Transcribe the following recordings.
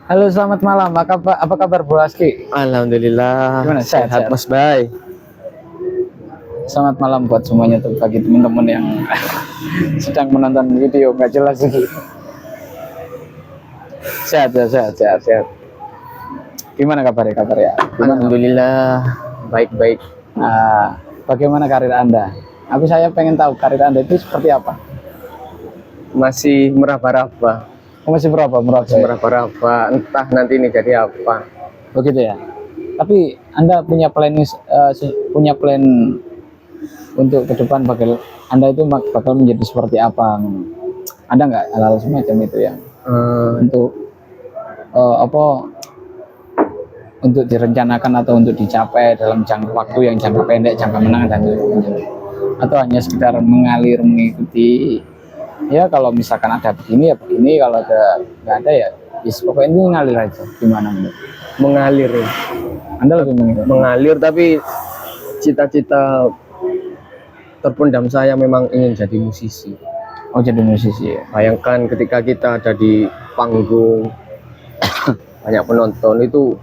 Halo, selamat malam. Apa kabar Bro Aski? Alhamdulillah. Gimana? Sehat? Mas Bay. Selamat malam buat semuanya tuh, bagi teman-teman yang sedang menonton video nggak jelas ini. Sehat ya, sehat. Gimana kabarnya? Gimana? Alhamdulillah baik-baik. Nah, bagaimana karir Anda? Saya pengen tahu karir Anda itu seperti apa? Masih meraba-raba. Masih berapa? Masih meraba-raba. Entah nanti ini jadi apa. Begitu ya. Tapi Anda punya plan untuk ke depan Anda itu bakal menjadi seperti apa? Ada nggak hal-hal semacam itu yang untuk untuk direncanakan atau untuk dicapai dalam jangka waktu yang jangka pendek, jangka menengah dan sebagainya? Atau hanya sekedar mengalir mengikuti? Ya kalau misalkan ada begini ya begini, kalau nggak ada ya pokoknya ini ngalir aja. Gimana menurut? Mengalir ya. Anda lebih mengalir, tapi cita-cita terpendam saya memang ingin jadi musisi. Oh, jadi musisi ya. Bayangkan ketika kita ada di panggung banyak penonton itu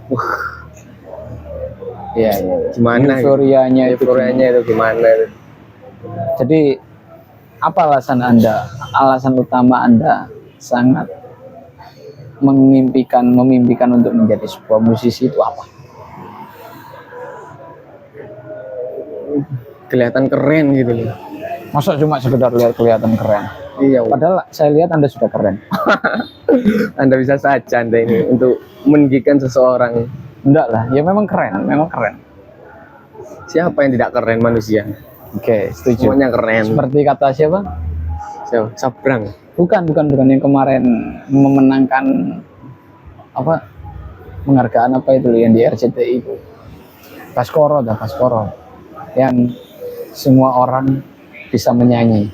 Iya. Gimana euforianya itu gimana. Jadi apa alasan utama Anda sangat memimpikan untuk menjadi sebuah musisi itu apa? Kelihatan keren gitu loh. Masa cuma sekedar kelihatan keren? Iya. Padahal saya lihat Anda sudah keren. Anda bisa saja Anda ini untuk meninggikan seseorang. Enggak lah, ya memang keren. Siapa yang tidak keren manusia? Oke, setuju. Semuanya keren. Seperti kata siapa? Sabrang. Bukan yang kemarin memenangkan penghargaan itu yang di RCTI itu. Baskoro, yang semua orang bisa menyanyi.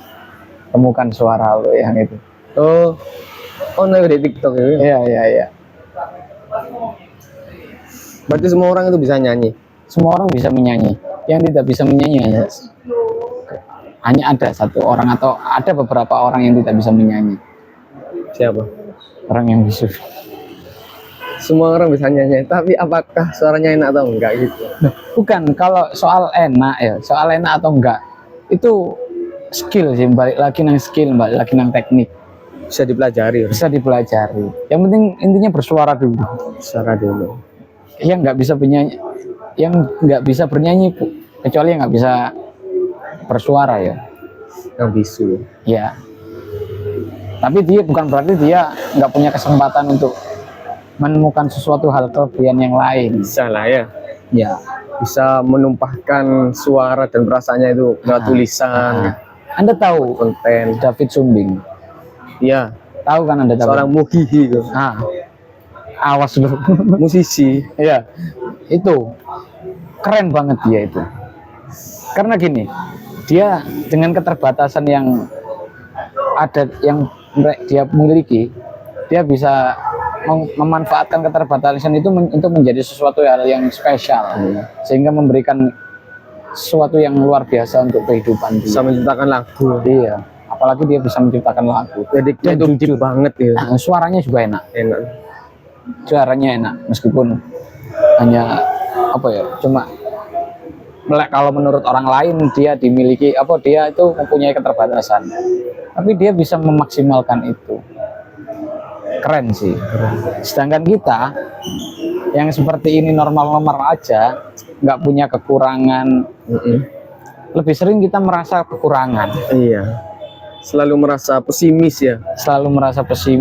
Temukan suara lo yang itu. Oh, di TikTok itu. Iya. Berarti semua orang itu bisa nyanyi. Semua orang bisa menyanyi. Yang tidak bisa menyanyi hanya ada satu orang atau ada beberapa orang yang tidak bisa menyanyi. Siapa? Orang yang bisu. Semua orang bisa nyanyi, tapi apakah suaranya enak atau enggak gitu? Bukan, kalau soal enak atau enggak itu skill sih, balik lagi nang teknik. Bisa dipelajari. Yang penting intinya bersuara dulu. Yang nggak bisa bernyanyi kecuali yang nggak bisa bersuara ya. Yang bisu. Ya. Tapi dia bukan berarti dia nggak punya kesempatan untuk menemukan sesuatu hal kelebihan yang lain. Bisa lah ya. Ya. Bisa menumpahkan suara dan perasaannya itu lewat tulisan. Anda tahu konten David Sumbing? Iya. Tahu kan Anda? Seorang muhihi itu. Awas lu. Musisi. Iya. Itu keren banget dia itu. Karena gini, dia dengan keterbatasan yang ada yang dia miliki, dia bisa memanfaatkan keterbatasan itu untuk menjadi sesuatu hal yang spesial, sehingga memberikan sesuatu yang luar biasa untuk kehidupan dia. Bisa menciptakan lagu. Iya, apalagi dia bisa menciptakan lagu. Jadi itu deep banget ya. Suaranya juga enak. Suaranya enak, meskipun hanya cuma kalau menurut orang lain dia dia itu mempunyai keterbatasan, tapi dia bisa memaksimalkan itu. Keren sih. Sedangkan kita yang seperti ini normal-normal aja, nggak punya kekurangan, lebih sering kita merasa kekurangan. Iya. Selalu merasa pesimis ya.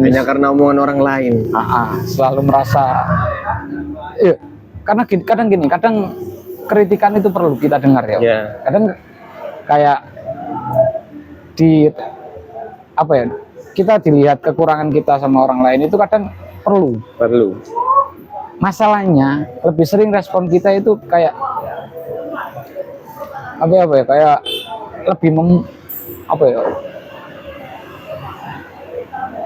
Hanya karena omongan orang lain. Selalu merasa. Kadang kritikan itu perlu kita dengar ya. Yeah. Kadang kayak kita dilihat kekurangan kita sama orang lain itu kadang perlu. Masalahnya lebih sering respon kita itu kayak kayak lebih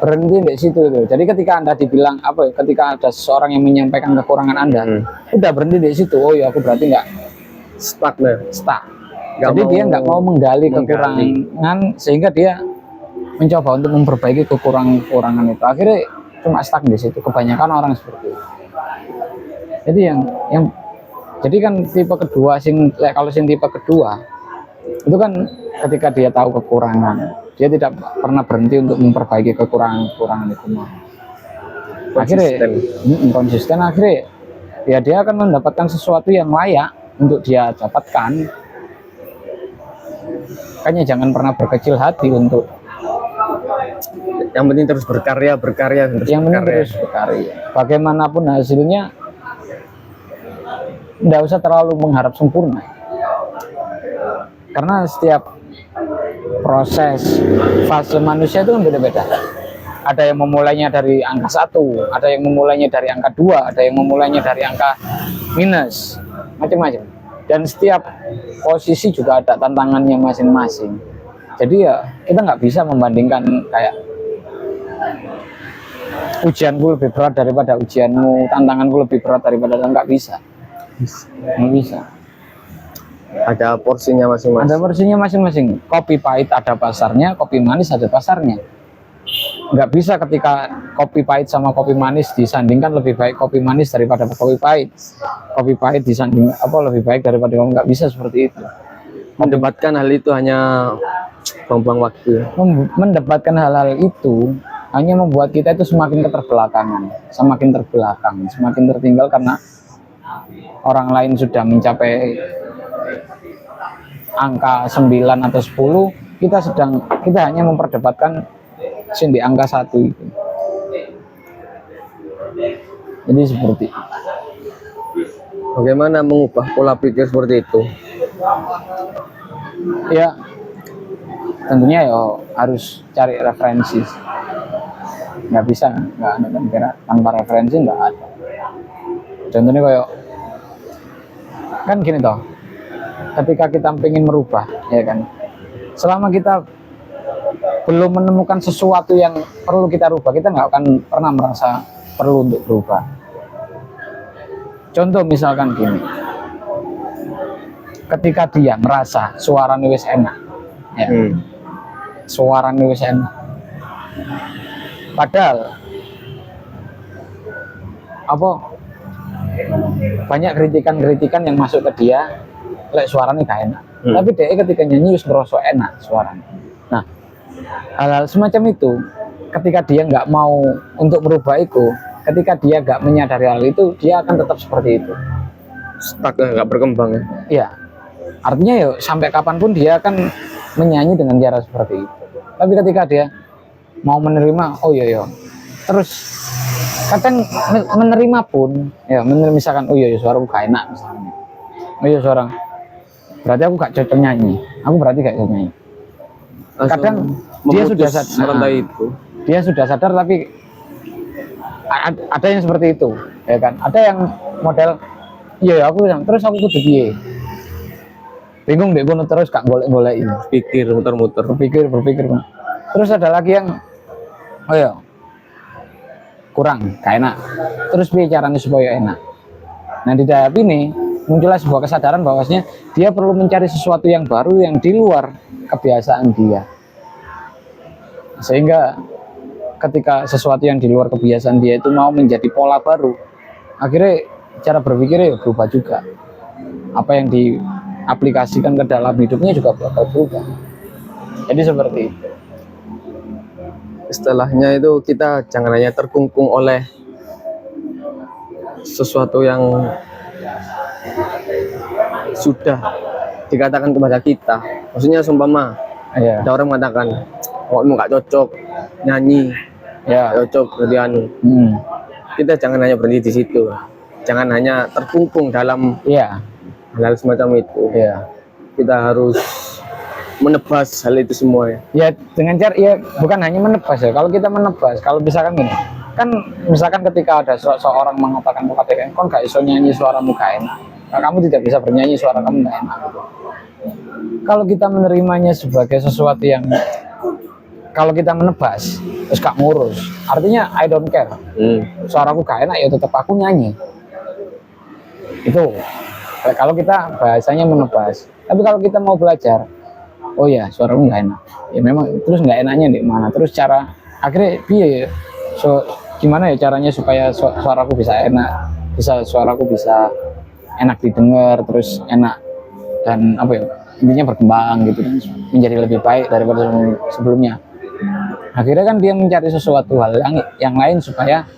berhenti di situ tuh. Jadi ketika Anda dibilang ketika ada seseorang yang menyampaikan kekurangan Anda, udah berhenti di situ. Oh ya, aku berarti nggak stuck. Jadi dia nggak mau menggali kekurangan, sehingga dia mencoba untuk memperbaiki kekurangan itu. Akhirnya cuma stuck di situ. Kebanyakan orang seperti itu. Jadi yang jadi kan tipe kedua kalau tipe kedua itu kan ketika dia tahu kekurangan, dia tidak pernah berhenti untuk memperbaiki kekurangan itu. Akhirnya konsisten, akhirnya ya dia akan mendapatkan sesuatu yang layak untuk dia dapatkan. Makanya jangan pernah berkecil hati untuk yang penting terus berkarya yang penting terus berkarya. Bagaimanapun hasilnya, tidak usah terlalu mengharap sempurna, karena setiap proses fase manusia itu kan beda-beda. Ada yang memulainya dari angka 1, ada yang memulainya dari angka 2, ada yang memulainya dari angka minus, macam-macam. Dan setiap posisi juga ada tantangannya masing-masing. Jadi ya kita nggak bisa membandingkan kayak ujianku lebih berat daripada ujianmu, tantanganku lebih berat daripada, nggak bisa. Nggak bisa. Ada porsinya masing-masing. Ada porsinya masing-masing. Kopi pahit ada pasarnya, kopi manis ada pasarnya. Nggak bisa ketika kopi pahit sama kopi manis disandingkan lebih baik kopi manis daripada kopi pahit. Kopi pahit disanding lebih baik daripada kopi, nggak bisa seperti itu. Mendebatkan hal itu hanya buang-buang waktu. Mendebatkan hal-hal itu hanya membuat kita itu semakin keterbelakangan, semakin terbelakang, semakin tertinggal karena orang lain sudah mencapai angka 9 atau 10, kita hanya memperdebatkan di angka 1 itu. Jadi seperti itu. Bagaimana mengubah pola pikir seperti itu? Ya tentunya ya harus cari referensi. Nggak bisa, nggak ada kira tanpa referensi, nggak ada. Contohnya kayak kan gini toh, ketika kita ingin merubah, ya kan, selama kita belum menemukan sesuatu yang perlu kita rubah, kita nggak akan pernah merasa perlu untuk berubah. Contoh misalkan gini, ketika dia merasa suaranya wis enak, ya, suaranya wis enak, padahal banyak kritikan yang masuk ke dia, suaranya gak enak. Tapi dia ketika nyanyi wis ngerasa enak suaranya. Nah, hal-hal semacam itu, ketika dia nggak mau untuk merubah itu, ketika dia nggak menyadari hal itu, dia akan tetap seperti itu. Stuck, nggak berkembang ya? Iya. Artinya ya sampai kapanpun dia akan menyanyi dengan cara seperti itu. Tapi ketika dia mau menerima, oh iya, terus kadang menerima pun, ya misalkan, oh iya suaraku gak enak misalnya. Oh iya suara, berarti aku gak cocok nyanyi. Aku berarti gak cocok nyanyi. Kadang dia sudah sadar itu. Dia sudah sadar, tapi ada yang seperti itu, ya kan? Ada yang model, iya aku terus aku kudu piye? Bingung deh, terus gak golek-golek ini. Pikir muter-muter. Berpikir. Terus ada lagi yang, oh iya, kurang, gak enak. Terus bicaranya supaya enak. Nah di tahap ini muncullah sebuah kesadaran bahwasanya dia perlu mencari sesuatu yang baru yang di luar kebiasaan dia. Sehingga ketika sesuatu yang di luar kebiasaan dia itu mau menjadi pola baru, akhirnya cara berpikirnya berubah juga. Apa yang diaplikasikan ke dalam hidupnya juga bakal berubah. Jadi seperti itu. Istilahnya itu kita jangan hanya terkungkung oleh sesuatu yang sudah dikatakan kepada kita. Maksudnya seumpama ada orang mengatakan, oh kamu nggak cocok nyanyi, cocok jadi anu. Kita jangan hanya berhenti di situ. Jangan hanya terkungkung dalam hal semacam itu. Kita harus menebas hal itu semua ya dengan cara bukan hanya menebas ya. Kalau kita menebas, kalau misalkan gini kan, misalkan ketika ada seorang mengatakan kon gak iso nyanyi suaramu gak enak, kamu tidak bisa bernyanyi suara kamu gak enak. Kalau kita menerimanya sebagai sesuatu yang, kalau kita menebas terus gak ngurus, artinya I don't care, suaraku gak enak ya tetap aku nyanyi. Itu kalau kita bahasanya menebas. Tapi kalau kita mau belajar, oh ya suaramu nggak enak, ya memang terus nggak enaknya di mana, terus cara akhirnya piye gimana ya caranya supaya suaraku bisa enak, suaraku bisa enak didengar, terus enak dan apa ya, intinya berkembang gitu kan, menjadi lebih baik daripada sebelumnya. Akhirnya kan dia mencari sesuatu hal yang lain supaya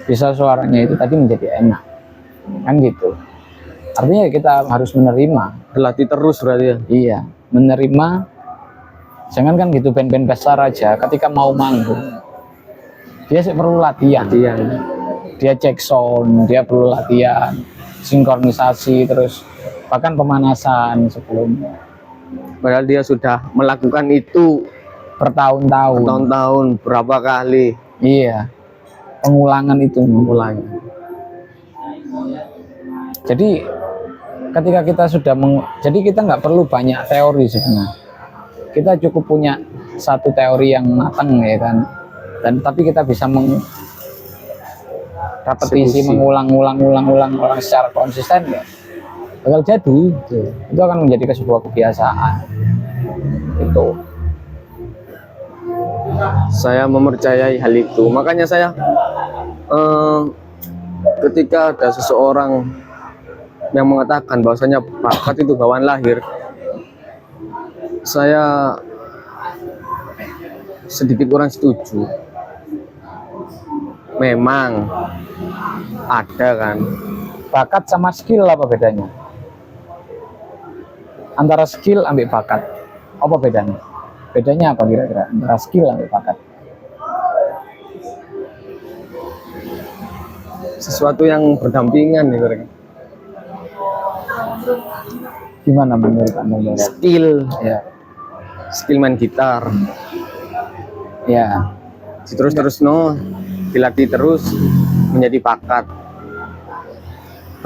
bisa suaranya itu tadi menjadi enak kan gitu. Artinya kita harus menerima, Berlatih terus berarti ya. iya, menerima. Jangan kan gitu band-band besar aja ketika mau manggung dia sih perlu latihan, dia cek sound, dia perlu latihan sinkronisasi, terus bahkan pemanasan sebelumnya. Padahal dia sudah melakukan itu bertahun-tahun, berapa kali. Iya, pengulangan itu mengulangi. Jadi ketika kita sudah jadi kita nggak perlu banyak teori sebenarnya. Kita cukup punya satu teori yang matang ya kan, dan tapi kita bisa repetisi, mengulang secara konsisten ya bakal jadi. Itu akan menjadi sebuah kebiasaan. Itu saya mempercayai hal itu, makanya saya ketika ada seseorang yang mengatakan bahwasanya bakat itu bawaan lahir, saya sedikit kurang setuju. Memang ada kan bakat sama skill, apa bedanya? Antara skill ambil bakat, apa bedanya? Bedanya apa kira-kira antara skill ambil bakat? Sesuatu yang berdampingan nih mereka. Gimana menurut Anda? Skill, ya. Skill main gitar, ya. Terus dilatih terus menjadi bakat.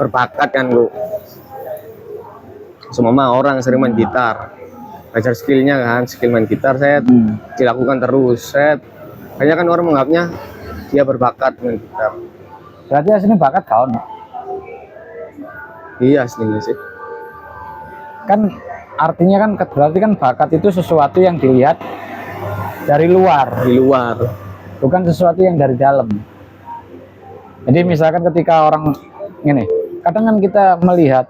Berbakat kan lu. Semua orang sering main gitar, belajar skillnya kan, skill main gitar saya dilakukan terus. Banyak kan orang menganggapnya dia berbakat main gitar. Berarti aslinya bakat kau? Iya aslinya sih. Kan artinya kan berarti kan bakat itu sesuatu yang dilihat dari luar, bukan sesuatu yang dari dalam. Jadi misalkan ketika orang ini, kadang kan kita melihat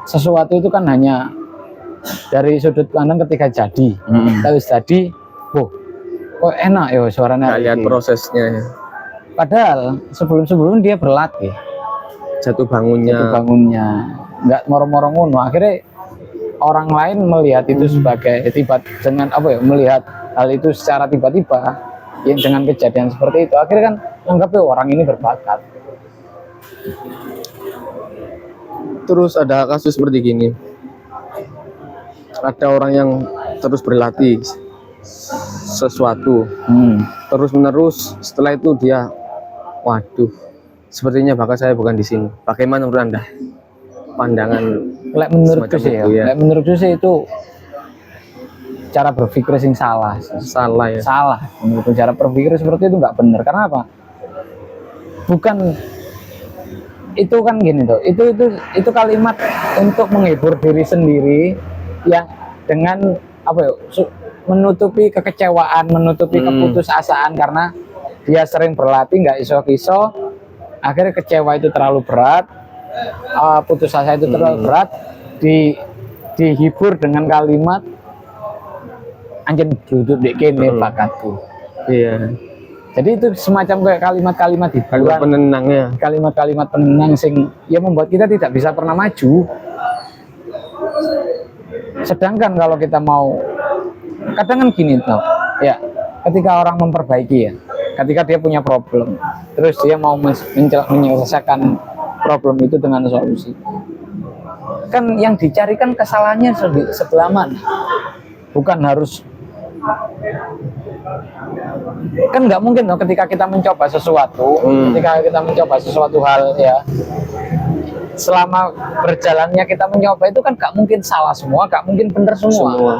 sesuatu itu kan hanya dari sudut pandang ketika jadi. Terus jadi, kok enak ya suaranya. Lihat prosesnya. Padahal sebelum dia berlatih, jatuh bangunnya, nggak moro-moro ngono. Akhirnya orang lain melihat itu sebagai dengan melihat hal itu secara tiba-tiba, yang dengan kejadian seperti itu, akhirnya kan anggapnya orang ini berbakat. Terus ada kasus seperti gini, ada orang yang terus berlatih sesuatu terus menerus, setelah itu dia, waduh, sepertinya bakat saya bukan di sini. Bagaimana menurut Anda pandangan? Menurutku sih itu cara berpikir yang salah ya. Salah menurutku, cara berpikir seperti itu nggak benar. Karena apa? Bukan itu kan gini tuh, itu kalimat untuk menghibur diri sendiri yang dengan menutupi kekecewaan, menutupi keputusasaan karena dia sering berlatih nggak iso-iso, akhirnya kecewa itu terlalu berat, putus asa itu terlalu berat, dihibur dengan kalimat anjing duduk di kene bakatku. Iya. Jadi itu semacam kayak kalimat-kalimat hiburan, penenang ya. Kalimat-kalimat penenang sing ya membuat kita tidak bisa pernah maju. Sedangkan kalau kita mau, kadang kan gini tuh, ya, ketika orang memperbaiki ya, ketika dia punya problem, terus dia mau menyelesaikan problem itu dengan solusi, kan yang dicarikan kesalahannya sebelah mana, bukan harus. Kan nggak mungkin dong ketika kita mencoba sesuatu, hal ya, selama berjalannya kita mencoba itu kan nggak mungkin salah semua, nggak mungkin benar semua.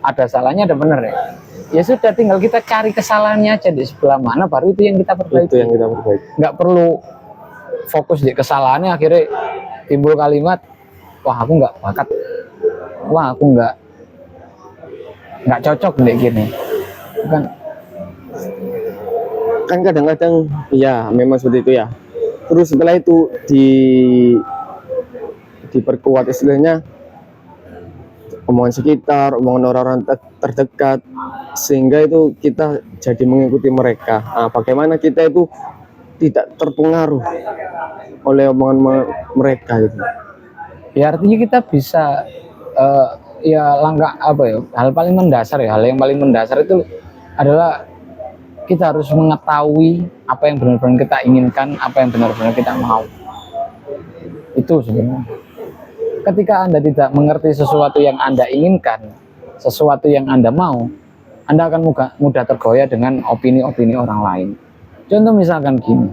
Ada salahnya, ada benar ya. Ya sudah, tinggal kita cari kesalahannya aja di sebelah mana, baru itu yang kita perbaiki. Nggak perlu fokus di kesalahannya, akhirnya timbul kalimat, wah aku nggak bakat, wah aku nggak cocok deh gini. Bukan. kan kadang-kadang ya memang seperti itu ya. Terus setelah itu diperkuat istilahnya omongan sekitar, omongan orang-orang terdekat, sehingga itu kita jadi mengikuti mereka. Nah, bagaimana kita itu tidak terpengaruh oleh omongan mereka gitu. Ya artinya kita bisa ya langkah apa ya, hal paling mendasar ya, hal yang paling mendasar itu adalah kita harus mengetahui apa yang benar-benar kita inginkan, apa yang benar-benar kita mau. Itu sebenarnya. Ketika Anda tidak mengerti sesuatu yang Anda inginkan, sesuatu yang Anda mau, Anda akan mudah tergoyah dengan opini-opini orang lain. Contoh misalkan gini,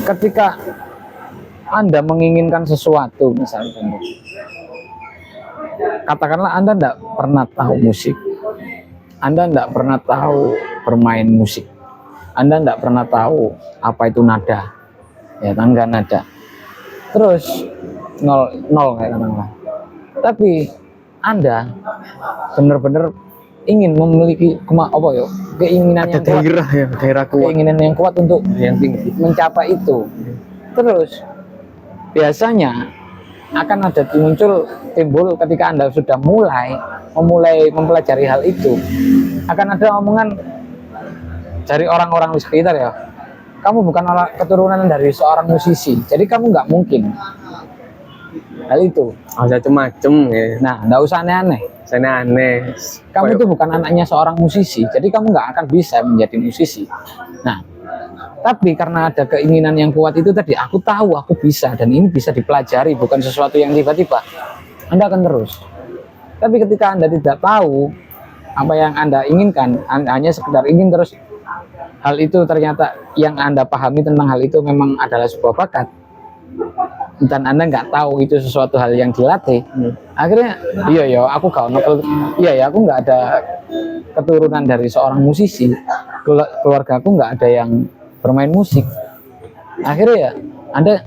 ketika Anda menginginkan sesuatu, misalkan, katakanlah Anda tidak pernah tahu musik, Anda tidak pernah tahu bermain musik, Anda tidak pernah tahu apa itu nada, ya tangga nada, terus nol kayak katakanlah. Tapi Anda benar-benar ingin memiliki keinginan yang kuat, keinginan yang kuat untuk yang tinggi mencapai itu. Terus biasanya akan ada timbul ketika Anda sudah mulai mempelajari hal itu, akan ada omongan dari orang-orang di sekitar ya, kamu bukan keturunan dari seorang musisi, jadi kamu nggak mungkin hal itu. Macam-macam ya. Nah, nggak usah aneh-aneh. Aneh. Kamu itu bukan anaknya seorang musisi, jadi kamu nggak akan bisa menjadi musisi. Nah, tapi karena ada keinginan yang kuat itu tadi, aku tahu aku bisa, dan ini bisa dipelajari, bukan sesuatu yang tiba-tiba, Anda akan terus. Tapi ketika Anda tidak tahu apa yang Anda inginkan, hanya sekedar ingin terus, hal itu ternyata yang Anda pahami tentang hal itu memang adalah sebuah bakat, dan Anda nggak tahu itu sesuatu hal yang dilatih. Akhirnya aku nggak ada keturunan dari seorang musisi, keluarga aku nggak ada yang bermain musik. Akhirnya ya Anda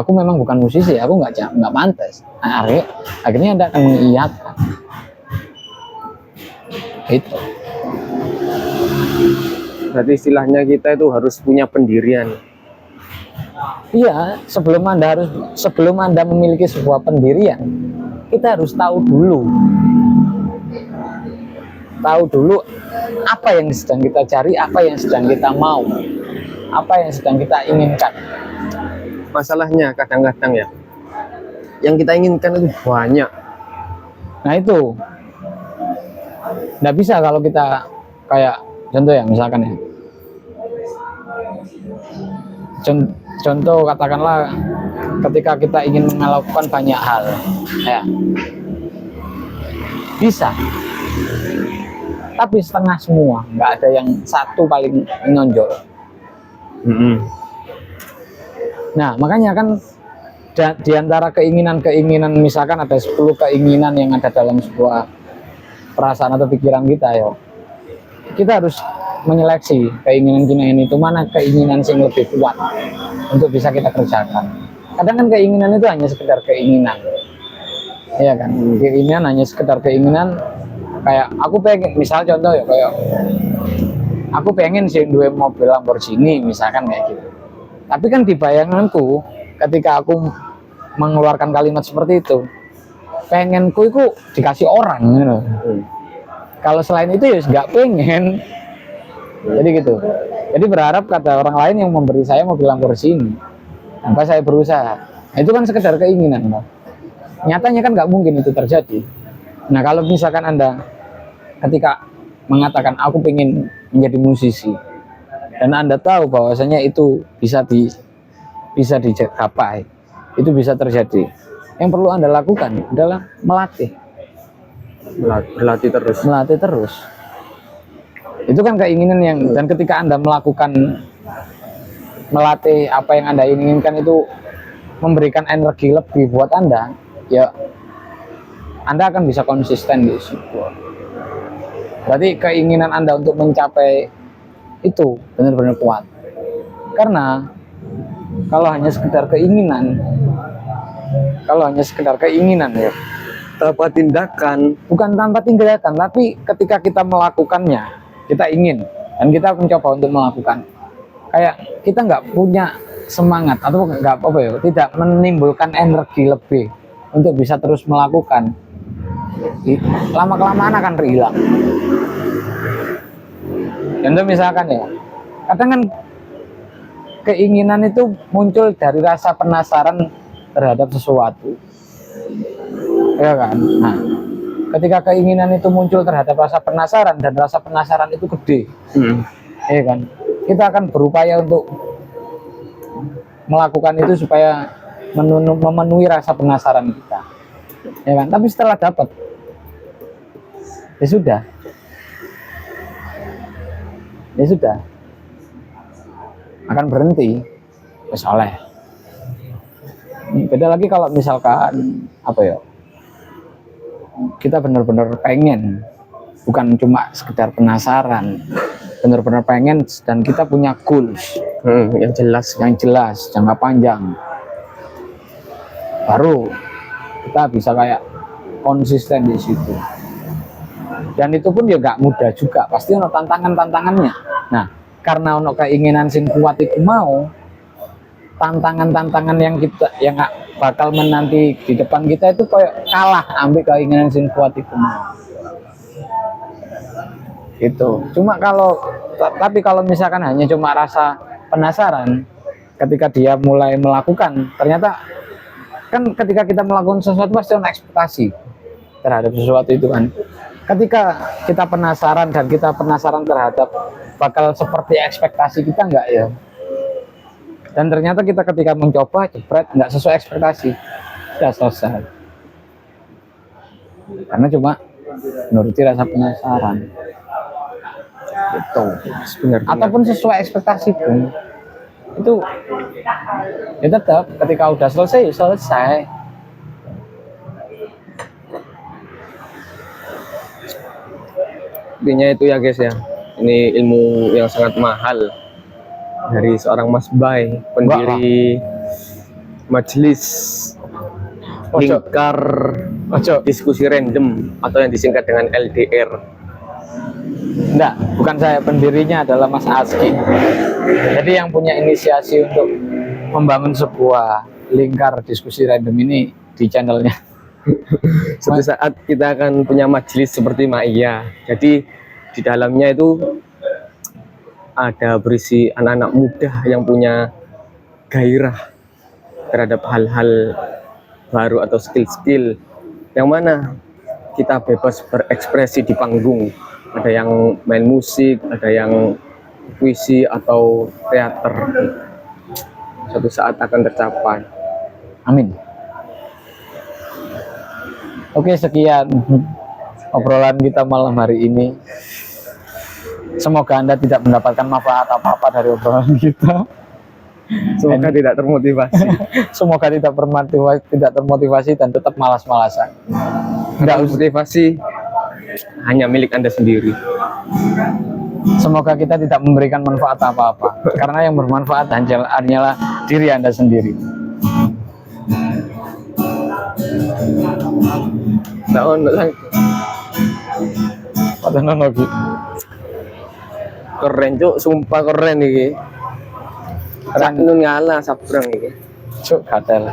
aku memang bukan musisi, aku nggak pantas. Nah, akhirnya Anda akan mengiyakan itu. Berarti istilahnya kita itu harus punya pendirian. Iya, sebelum Anda memiliki sebuah pendirian, kita harus tahu dulu apa yang sedang kita cari, apa yang sedang kita mau, apa yang sedang kita inginkan. Masalahnya kadang-kadang ya, yang kita inginkan itu banyak. Nah itu nggak bisa kalau kita kayak contoh ya, misalkan ya, contoh katakanlah ketika kita ingin melakukan banyak hal ya, bisa, tapi setengah semua, nggak ada yang satu paling menonjol. Nah makanya kan di antara keinginan misalkan ada 10 keinginan yang ada dalam sebuah perasaan atau pikiran kita ya, kita harus menyeleksi keinginan itu, mana keinginan yang lebih kuat untuk bisa kita kerjakan. Kadang kan keinginan itu hanya sekedar keinginan, ya kan? Keinginan hanya sekedar keinginan, kayak aku pengen, misal contoh ya, kayak aku pengen sih dua mobil Lamborghini misalkan kayak gitu. Tapi kan di bayanganku ketika aku mengeluarkan kalimat seperti itu, pengenku itu dikasih orang gitu. Kalau selain itu ya nggak pengen. Jadi gitu. Jadi berharap kata orang lain yang memberi saya mobil Lamborghini, tanpa saya berusaha. Nah, itu kan sekedar keinginan, Pak. Nyatanya kan nggak mungkin itu terjadi. Nah kalau misalkan Anda ketika mengatakan aku pengen menjadi musisi, dan Anda tahu bahwasanya itu bisa dicapai, itu bisa terjadi, yang perlu Anda lakukan adalah melatih terus. Itu kan keinginan yang, dan ketika Anda melatih apa yang Anda inginkan, itu memberikan energi lebih buat Anda, ya Anda akan bisa konsisten di situ. Berarti keinginan Anda untuk mencapai itu benar-benar kuat. Karena kalau hanya sekedar keinginan ya, tanpa tindakan, bukan tanpa tindakan, tapi ketika kita melakukannya, kita ingin, dan kita mencoba untuk melakukan. Kayak kita nggak punya semangat atau nggak apa ya, tidak menimbulkan energi lebih untuk bisa terus melakukan, lama kelamaan akan hilang. Contoh misalkan ya, kadang kan keinginan itu muncul dari rasa penasaran terhadap sesuatu, ya kan? Nah, ketika keinginan itu muncul terhadap rasa penasaran dan rasa penasaran itu gede, ya kan? Kita akan berupaya untuk melakukan itu supaya memenuhi rasa penasaran kita, ya kan? Tapi setelah dapat, ya sudah, akan berhenti, oleh. Beda lagi kalau misalkan apa ya, kita benar-benar pengen, bukan cuma sekedar penasaran, benar-benar pengen dan kita punya goals yang jelas jangka panjang, baru kita bisa kayak konsisten di situ. Dan itu pun ya gak mudah juga, pasti ono tantangannya. Nah, karena ono keinginan sing kuat itu mau, tantangan yang bakal menanti di depan kita itu kayak kalah ambil keinginan sing kuat itu mau. Itu tapi kalau misalkan hanya cuma rasa penasaran, ketika dia mulai melakukan, ternyata kan ketika kita melakukan sesuatu pasti ada ekspektasi terhadap sesuatu itu kan. Ketika kita penasaran dan kita penasaran terhadap bakal seperti ekspektasi kita enggak ya, dan ternyata kita ketika mencoba jebret enggak sesuai ekspektasi, sudah selesai karena cuma menuruti rasa penasaran. Gitu. Ataupun sesuai ekspektasi pun itu ya tetap ketika udah selesai. Intinya itu ya guys ya, ini ilmu yang sangat mahal dari seorang Mas Bay, pendiri Majelis Lingkar Diskusi Random atau yang disingkat dengan LDR. Enggak, bukan saya, pendirinya adalah Mas Aski. Jadi yang punya inisiasi untuk membangun sebuah lingkar diskusi random ini di channelnya. Suatu saat kita akan punya majelis seperti Maya. Jadi di dalamnya itu ada berisi anak-anak muda yang punya gairah terhadap hal-hal baru atau skill-skill yang mana kita bebas berekspresi di panggung. Ada yang main musik, ada yang puisi atau teater. Suatu saat akan tercapai. Amin. Oke, sekian obrolan kita malam hari ini. Semoga Anda tidak mendapatkan manfaat apa-apa dari obrolan kita. Semoga tidak termotivasi. Semoga tidak termotivasi dan tetap malas-malasan. Tidak motivasi hanya milik Anda sendiri. Semoga kita tidak memberikan manfaat apa-apa, karena yang bermanfaat hanyalah diri Anda sendiri. Keren cuk, sumpah keren iki. Keren nun ngalah sabrang iki. Cuk, gatel.